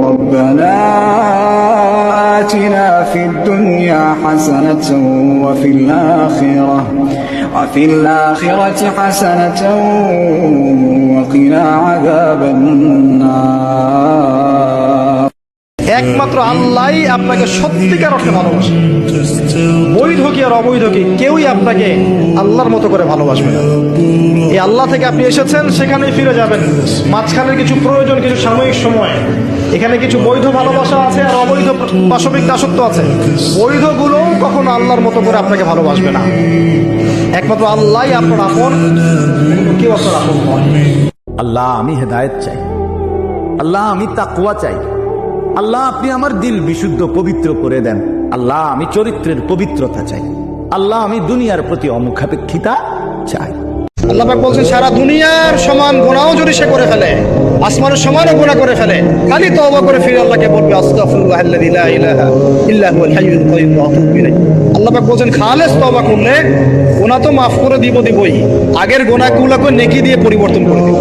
ربنا آتنا في الدنيا حسنة وفي الآخرة حسنة وقنا عذاب النار। একমাত্র আল্লাহই আপনাকে সত্যিকার অর্থে ভালোবাসে। বৈধ কি আর অবৈধ কি কেউই আপনাকে আল্লাহর মতো করে ভালোবাসবে না। এই আল্লাহ থেকে আপনি এসেছেন, সেখানেই ফিরে যাবেন। মাঝখানে কিছু প্রয়োজন, কিছু সাময়িক সময়, এখানে কিছু বৈধ ভালোবাসা আছে আর অবৈধ পাশবিক দাসত্ব আছে। বৈধগুলোও কখনো আল্লাহর মতো করে আপনাকে ভালোবাসবে না। একমাত্র আল্লাহই আপনার আপন, কেউ আপনার আপন নয়। আল্লাহ আমি হেদায়েত চাই, আল্লাহ আমি তাকওয়া চাই, আল্লাহ আপনি আমার দিল বিশুদ্ধ পবিত্র করে দেন। আল্লাহ আমি চরিত্রের পবিত্রতা চাই, আল্লাহ আমি দুনিয়ার প্রতি অমুখাপেক্ষিতা চাই। আল্লাহ পাক বলছেন, সারা দুনিয়ার সমান গুনাহও যদি সে করে ফেলে, আসমানের সমানও গুনাহ করে ফেলে, খালি তওবা করে ফিরে আল্লাহকে বলবে আস্তাগফিরুল্লাহাল্লাযী লা ইলাহা ইল্লা হুয়াল হাইয়ুল কাইয়্যুম ওয়া আতুবু ইলাইহি। আল্লাহ পাক বলছেন, খালেস তওবা করলে গুনাহ তো মাফ করে দিবই, আগের গুনাহগুলোকে নেকি দিয়ে পরিবর্তন করে দিব।